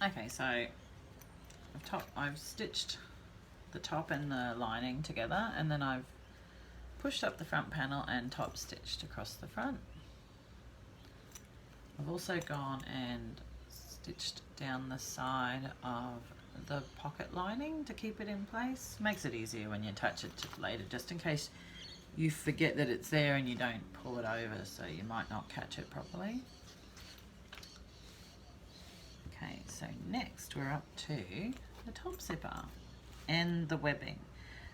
Okay, so I've stitched the top and the lining together, and then I've pushed up the front panel and top stitched across the front. I've also gone and stitched down the side of the pocket lining to keep it in place. Makes it easier when you attach it later, just in case you forget that it's there and you don't pull it over, so you might not catch it properly. Okay, so next we're up to the top zipper and the webbing.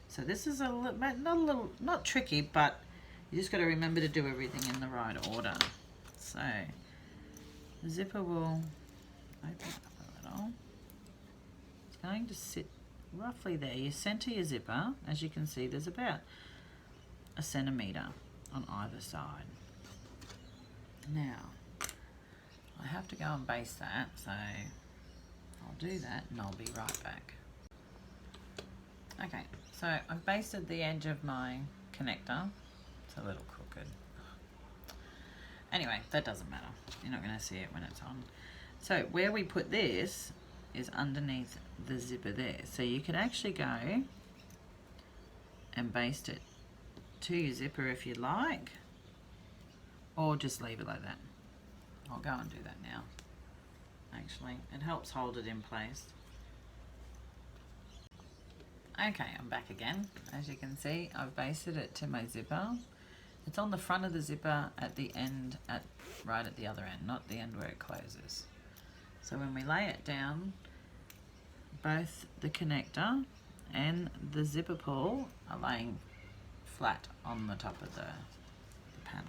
So this is not tricky, but you just got to remember to do everything in the right order. So the zipper will open up a little. It's going to sit roughly there. You center your zipper. As you can see, there's about 1 centimetre on either side. Now, I have to go and baste that, so I'll do that and I'll be right back. Okay, so I've basted the edge of my connector. It's a little crooked. Anyway, that doesn't matter. You're not going to see it when it's on. So where we put this is underneath the zipper there. So you could actually go and baste it to your zipper if you like, or just leave it like that. I'll go and do that now. Actually, it helps hold it in place. Okay, I'm back again. As you can see, I've basted it to my zipper. It's on the front of the zipper at the end, right at the other end, not the end where it closes. So when we lay it down, both the connector and the zipper pull are laying flat on the top of the panel.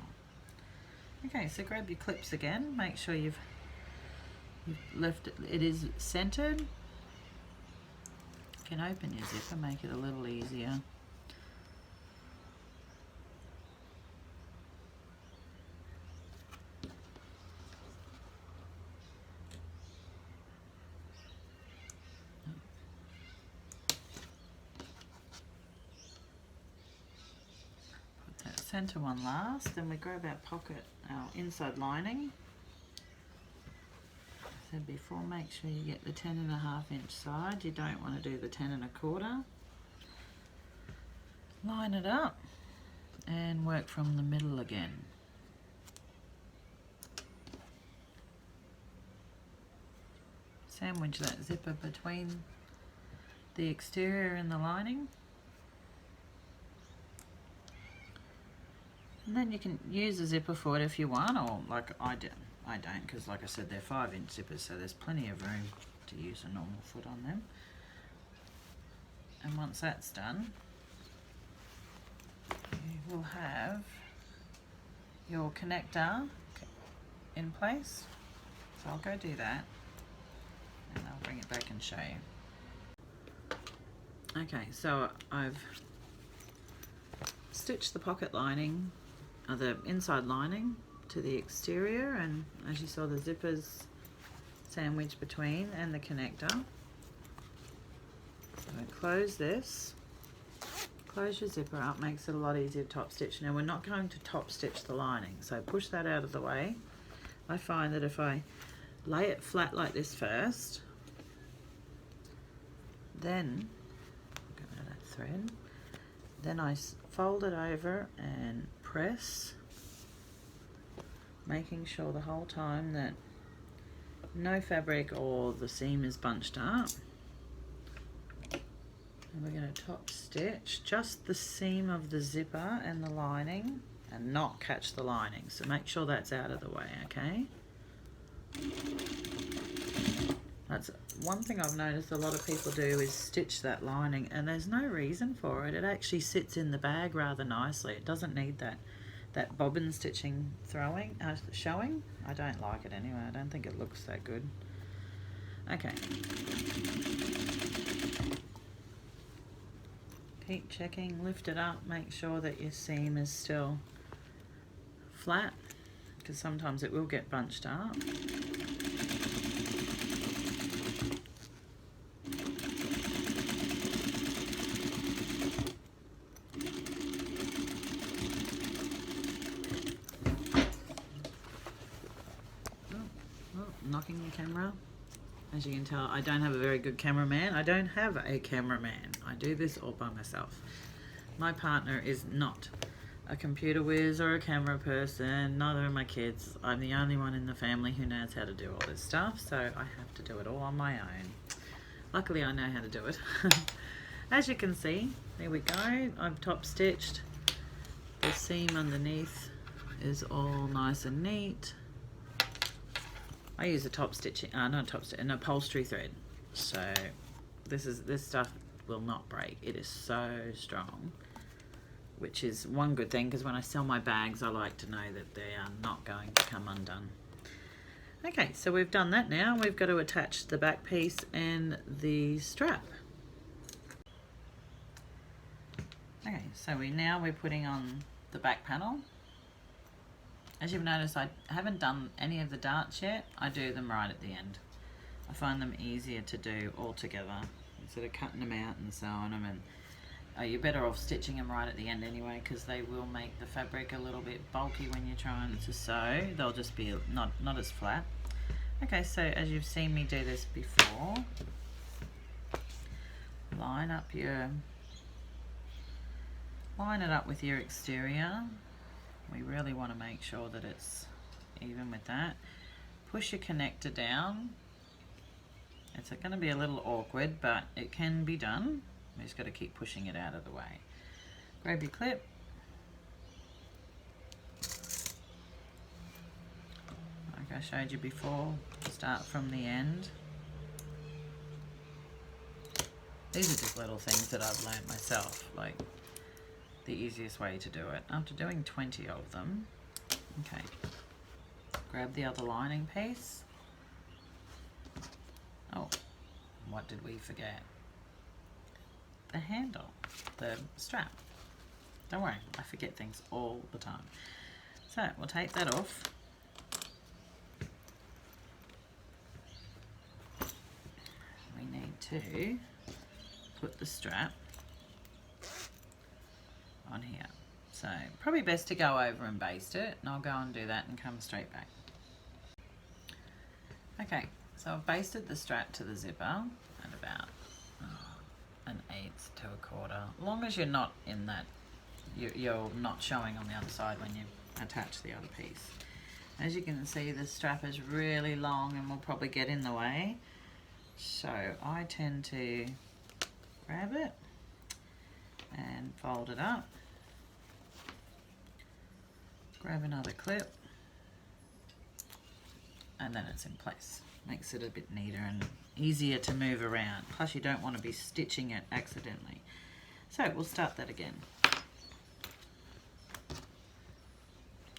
Okay, so grab your clips again. Make sure you've left it is centered. You can open your zipper, make it a little easier. Put that center one last, then we grab our inside lining. I said before, make sure you get the 10.5 inch side. You don't want to do the 10 1/4. Line it up and work from the middle again. Sandwich that zipper between the exterior and the lining. And then you can use a zipper for it if you want, or like I don't, because like I said, they're 5 inch zippers, so there's plenty of room to use a normal foot on them. And once that's done, you will have your connector in place. So I'll go do that, and I'll bring it back and show you. Okay, so I've stitched the pocket lining, or the inside lining, to the exterior, and as you saw, the zippers sandwiched between and the connector. So close this, close your zipper up, makes it a lot easier to top stitch. Now we're not going to top stitch the lining, so push that out of the way. I find that if I lay it flat like this first, then go to that thread, then I fold it over and press, making sure the whole time that no fabric or the seam is bunched up. And we're going to top stitch just the seam of the zipper and the lining and not catch the lining. So make sure that's out of the way, okay? That's one thing I've noticed a lot of people do, is stitch that lining, and there's no reason for it. It actually sits in the bag rather nicely. It doesn't need that bobbin stitching showing. I don't like it anyway. I don't think it looks that good. Okay. Keep checking, lift it up, make sure that your seam is still flat, because sometimes it will get bunched up. Knocking the camera. As you can tell, I don't have a very good cameraman. I don't have a cameraman. I do this all by myself. My partner is not a computer whiz or a camera person, neither are my kids. I'm the only one in the family who knows how to do all this stuff, so I have to do it all on my own. Luckily I know how to do it. As you can see, there we go. I've top stitched. The seam underneath is all nice and neat. I use a an upholstery thread. So this stuff will not break. It is so strong, which is one good thing, because when I sell my bags, I like to know that they are not going to come undone. Okay, so we've done that now. We've got to attach the back piece and the strap. Okay, so we're putting on the back panel. As you've noticed, I haven't done any of the darts yet. I do them right at the end. I find them easier to do all together instead of cutting them out and sewing them. And you're better off stitching them right at the end anyway, because they will make the fabric a little bit bulky when you're trying to sew. They'll just be not as flat. Okay, so as you've seen me do this before, line it up with your exterior. We really want to make sure that it's even with that. Push your connector down. It's going to be a little awkward, but it can be done. We just got to keep pushing it out of the way. Grab your clip. Like I showed you before, start from the end. These are just little things that I've learned myself, like the easiest way to do it. After doing 20 of them, okay, grab the other lining piece. Oh, what did we forget? The handle, the strap. Don't worry, I forget things all the time. So we'll take that off. We need to put the strap on here. So probably best to go over and baste it, and I'll go and do that and come straight back. Okay, so I've basted the strap to the zipper at about an 1/8 to 1/4. As long as you're not in that, you're not showing on the other side when you attach the other piece. As you can see, the strap is really long and will probably get in the way. So I tend to grab it and fold it up. Grab another clip, and then it's in place. Makes it a bit neater and easier to move around. Plus you don't want to be stitching it accidentally. So we'll start that again.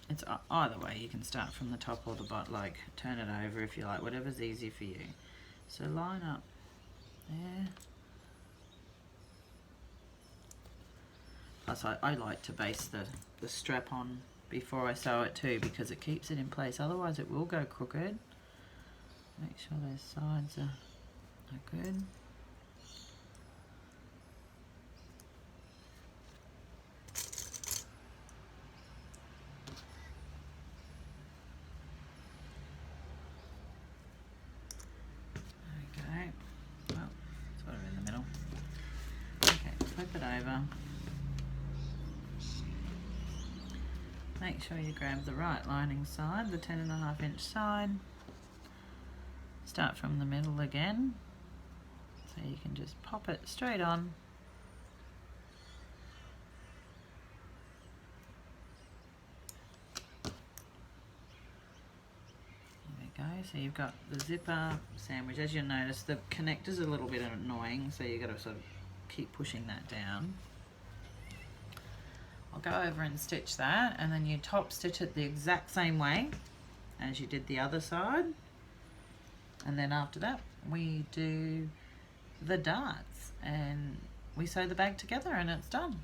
It's either way, you can start from the top or the bottom, like turn it over if you like, whatever's easy for you. So line up there. Plus I like to baste the strap on before I sew it too, because it keeps it in place, otherwise it will go crooked. Make sure those sides are good. Okay, well, sort of in the middle. Okay, flip it over. Make sure you grab the right lining side, the 10.5 inch side. Start from the middle again, so you can just pop it straight on. There we go, so you've got the zipper sandwich. As you'll notice, the connector's a little bit annoying, so you've got to sort of keep pushing that down. I'll go over and stitch that, and then you top stitch it the exact same way as you did the other side. And then after that, we do the darts and we sew the bag together and it's done.